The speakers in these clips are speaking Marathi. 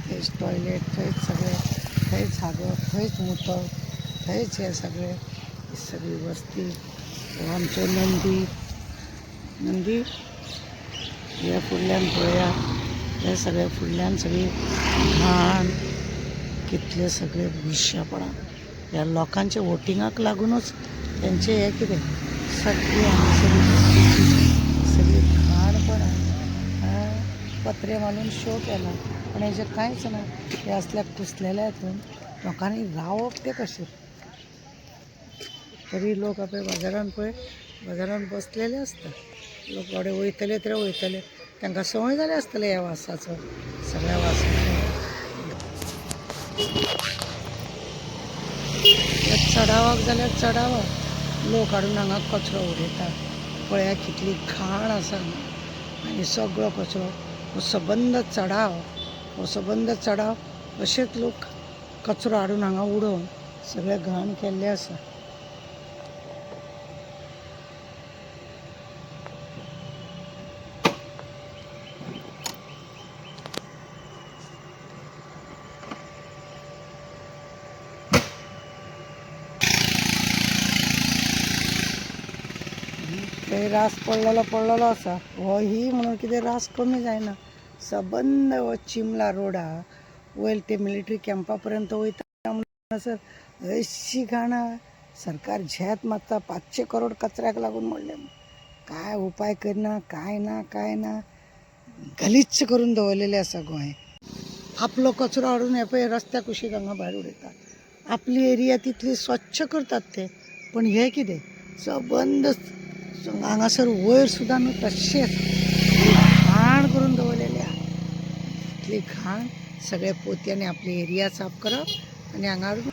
थंयच टॉयलेट, थंयच सगळें, थंयच हागप, थंयच मुतप, थंयच हे सगळें, ही सगळी वस्ती. हो आमच्यो नंदी, नंदी हे फुडल्यान पळया, हे सगळे फुडल्यान सगळी घाण, कितले सगळे बुरशेपणां. ह्या लोकांच्या वोटिंगाक लागूनच त्यांचे हे कितें सगळी सगळी घाणपणां, पत्रे मारून शो केला, पण हेजें कांयच ना. हे असल्या कुसलेल्या हातून लोकांनी रावप ते कशें. तरी लोक आपल्या बाजारान पळय, बाजारान बसलेले आसता. लोक बाबडे वयतले तरी वयतले, तांकां संवय जाले आसतले ह्या वासाचो, सगळ्या वासाचो. चडावाक जाल्यार चडावप, लोक हाडून हांगा कचरो उडयता. पळया कितली घाण आसा हांगा, आनी सगळो कचरो हो सबंद चडाव, हो सबंद चडाव अशेच लोक कचरो हाडून हांगा उडोवन सगळे घाण केल्ले आसा. थंय रास पडलेलो आसा, हो ही म्हणून कितें रास कमी जायना. सबंद हो चिमला रोड आहा, वयर ते मिलिटरी कॅम्पा पर्यंत वयता म्हणसर अशी घाण आहा. सरकार झेत मारता, 500 करोड कचऱ्याक लागून मोडले. काय उपाय करना, काय ना काय ना, गलिच्छ करून दवरलेले आसा गोंय. आपलो कचरो हाडून हे पळय रस्त्या कुशीक हांगा भायर उडयता. आपली एरिया तितली स्वच्छ करतात ते, पण हे कितें सबंद हांगासर वयर सुद्दां न्हू तशेंच घाण करून दवरलेले आहा. इतली घाण, सगळे पोतयांनी आपली एरिया साफ करप आनी हांगा हाडून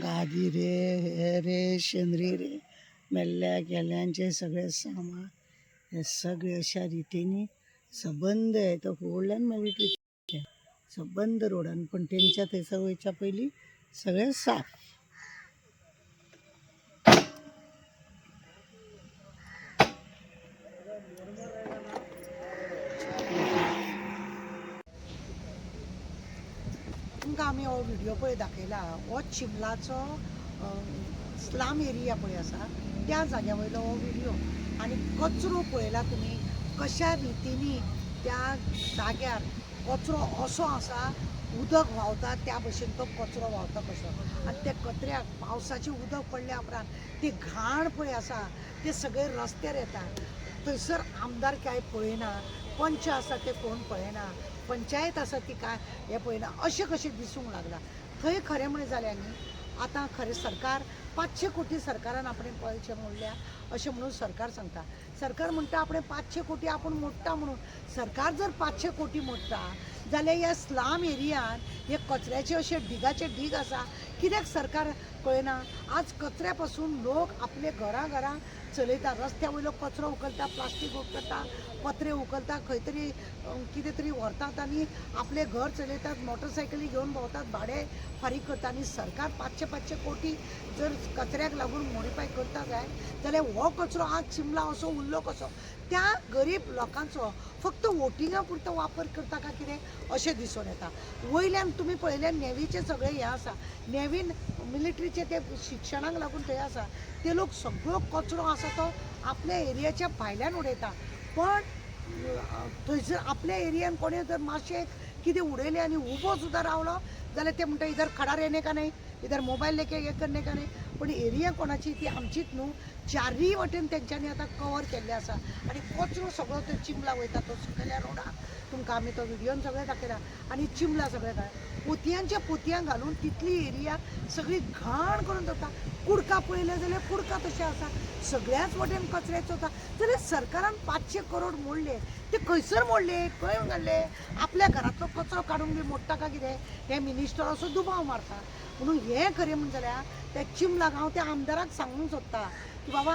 गादी रे, हे रे, शेंद्री रे, मेल्ल्या गेल्ल्यांचे सगळे सामान, हे सगळे अशा रितीनी सबंद हे तो फुडल्यान मिलिटरी सबंद रोडान, पण तेंच्या थंयसर वयच्या पयलीं सगळें साफ. तुमकां आमी हो व्हिडिओ पळय दाखयला, हो चिमलाचो स्लाम एरिया पळय आसा त्या जाग्या वयलो हो व्हिडिओ. आनी कचरो पळयला तुमी कशा रितीनी त्या जाग्यार कचरो असो आसा, उदक व्हांवता त्या भशेन तो कचरो व्हांवता कसो. आनी त्या कचऱ्याक पावसाचें उदक पडल्या उपरांत ती घाण पळय आसा ते सगळे रस्त्यार येता. थंयसर आमदार काय पळयना, पंच आसा ते कोण पळयना, पंचायत आसा ती काय हे पळयना, अशें कशें दिसूंक लागला. थंय खरें म्हणलें जाल्यार न्ही आतां खरें सरकार 500 कोटी सरकारान आपणे पयशे मोडल्या अशें म्हणून सरकार सांगता. सरकार म्हणटा आपणे 500 कोटी आपूण मोडटा म्हणून. सरकार जर 500 कोटी मोडटा जाल्यार ह्या स्लाम एरियान हे कचऱ्याचे अशे ढिगाचे ढीग आसा, कित्याक सरकार पळयना. आज कचऱ्या पासून लोक आपले घरां चलयता, रस्त्या वयलो कचरो उखलता, प्लास्टीक उखलता, पत्रे उखलता, खंय तरी कितें तरी व्हरतात आनी आपले घर चलयतात, मोटरसायकली घेवन भोंवतात, भाडे फारीक करता. आनी सरकार 500 कोटी जर कचऱ्याक लागून मोडिफाय करता जाल्यार हो कचरो आज चिमला असो उरलो कसो. त्या गरीब लोकांचो फक्त वोटिंगा पुरतो वापर करता काय कितें अशें दिसून येता. वयल्यान तुमी पळयल्यार नेवीचे सगळे हे आसा, नेवीन मिलिटरीचे ते शिक्षणाक लागून थंय आसा, ते लोक सगळो कचरो आसा तो आपल्या एरियाच्या भायल्यान उडयता. पण थंयसर आपल्या एरियान कोणें जर मातशें कितें उडयलें आनी उबो सुद्दां रावलो जाल्यार ते म्हणटा इधर खडा रहने का नहीं, इधर मोबायल लेके हे करने का नहीं. पण एरिया कोणाची ती आमचीच न्हू, चारय वटेन तेंच्यांनी आतां कवर केल्ले आसा. आनी कचरो सगळो तो चिमला वयता तो सुकल्या रोडार. तुमकां आमी तो व्हिडियोन सगळें दाखयला. आनी चिमला सगळें काय पोतयांच्या पोतयां घालून तितली एरिया सगळी घाण करून दवरता. कुडका पळयले जाल्यार कुडका तशें आसा, सगळ्याच वटेन कचऱ्याचो जाता. जाल्यार सरकारान 500 करोड मोडले, ते खंयसर मोडले, खंय घातले. आपल्या घरांतलो कचरो काडून बी मोडटा काय कितें हे मिनिस्टर असो दुबाव मारता. म्हणून हें खरें म्हणून जाल्यार त्या चिमलाक हांव त्या आमदाराक सांगूंक सोदता की बाबा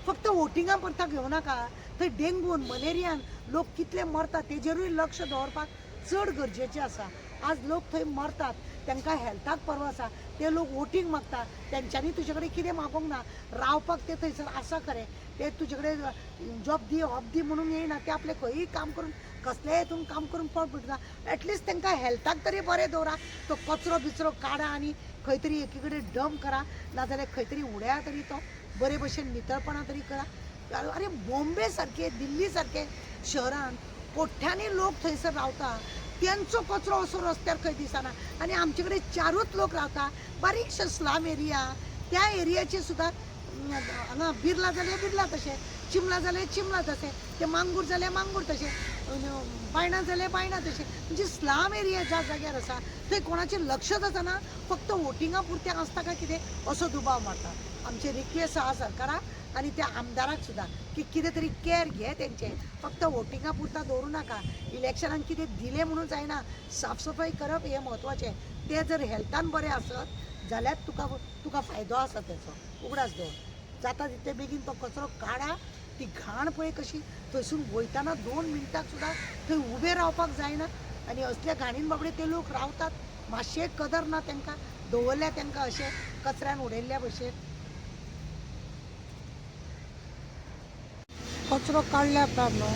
फक्त वोटिंगा परता घेवं नाका, थंय डेंगून मलेरियान लोक कितले मरता तेजेरूय लक्ष दवरपाक चड गरजेचें आसा. आज लोक थंय मरतात, तांकां हेल्थाक पर्व आसा, ते लोक वोटींग मागता, तेंच्यांनी तुजे कडेन कितें मागोंक ना, रावपाक ते थंयसर आसा खरें, ते तुजे कडेन जॉब दी ऑफ दी म्हणून येयना, ते आपले खंयी काम करून कसलेय हितून काम करून पोट भरता. एटलिस्ट तांकां हेल्थाक तरी बरें दवरा, तो कचरो बिचरो काडा आनी खंय तरी एकी कडेन डंप करा, नाजाल्यार खंय तरी उडया तरी तो बरे भशेन नितळपणा तरी करा. अरे बॉम्बे सारखे, दिल्ली सारखे शहरान कोट्यांनी लोक थंयसर रावता, त्यांचो कचरो असो रस्त्यार खंय दिसना, आनी आमचे कडेन 4च लोक रावता, बारीकशे स्लम एरिया, त्या एरियाचे सुद्दां हांगा बिर्ला जाल्यार बिर्ला तशें, चिमला जाल्यार चिमला तशें, ते मांगूर जाल्यार मांगूर तशें, बायणा जाल्यार बायणा तशें, म्हणजे स्लम एरिया ज्या जाग्यार आसा थंय कोणाचें लक्षच आसना, फक्त वोटिंगा पुरतें आसता काय कितें असो दुबाव मारता. आमचे रिक्वेस्ट आहा सरकाराक आनी त्या आमदाराक सुद्दां की कितें तरी कॅर घे तेंचे, फक्त वोटिंगा पुरता दवरूं नाका. इलेक्शनाक कितें दिलें म्हणून जायना, साफसफाई करप हें म्हत्वाचें. तें जर हेल्थान बरें आसत जाल्यार तुका फायदो आसा तेचो, उगडास दवर. जाता तितले बेगीन तो कचरो काडा. ती घाण पळय कशी, थंयसून वयताना 2 मिनटाक सुद्दां थंय उबें रावपाक जायना, आनी असल्या घाणीन बाबडे ते लोक रावतात. मातशें कदर ना तांकां, दवरल्या तांकां अशें कचऱ्यान उडयल्ल्या भशेन. कचरो काडल्या उपरांत न्हू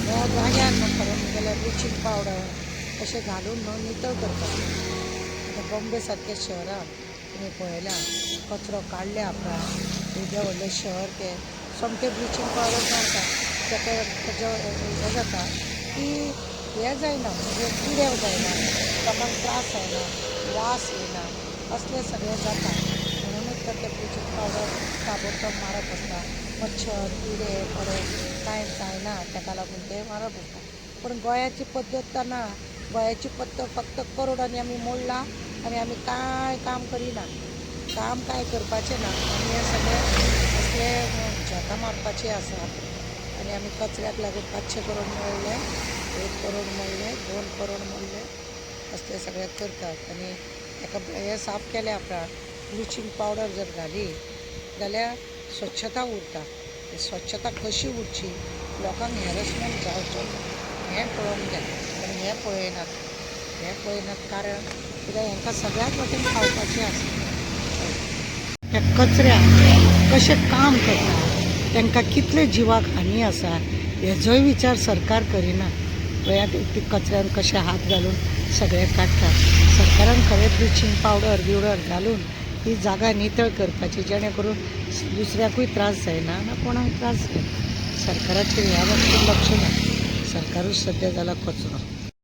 ह्या जाग्यार न्हू खरें जाल्यार ब्लिचींग पावडर अशें घालून न्हू नितळ करपाक. आतां बॉम्बे सारके शहरान तुमी पळयलां, कचरो काडल्या उपरांत एदें व्हडलें शहर तें सोमतें ब्लिचींग पावडर मारता, तेजें हें जाता की हें जायना, म्हणजे किडे जायना, लोकांक त्रास जायना, वास येयना, असलें सगळें जाता. म्हणूनच तर तें ब्लिचींग पावडर ताबडतोब मारप आसता. मच्छर किडे पडे कांय जायना, ताका लागून ते मारप आसता. पूण गोंयाची पद्दत तर ना. गोंयाची पद्दत फक्त करोडांनी आमी मोडला आनी आमी कांय काम करिना, काम कांय करपाचें ना. आमी हें सगळें असलें झोतां मारपाचें आसा आनी आमी कचऱ्याक लागून 500 करोड मोडले, 1 करोड मोडले, 2 करोड मोडले, असलें सगळें करतात. आनी ताका हें साफ केल्या उपरांत ब्लिचींग पावडर जर घाली जाल्यार स्वच्छता उरता. स्वच्छता कशी उरची, लोकांक हॅरसमेंट जावचो ना, हें पळोवंक जाय. पूण हें पळयनात कारण कित्याक हांकां सगळ्याच वाटेन खावपाचें आसता. त्या कचऱ्याक कशें काम करता, तांकां कितले जिवाक हानी आसा, हेजोय विचार सरकार करिना. पळयात ती कचऱ्यान कशे हात घालून सगळें काडटा. सरकारान खरें ब्लिचींग पावडर बिवडर घालून ही जागा नितळ करपाची, जेणे करून दुसऱ्याकूय त्रास जायना ना कोणाक त्रास जायना. सरकाराचेर ह्या बाबतींत लक्ष ना. सरकारूच सद्या जाला कचरो.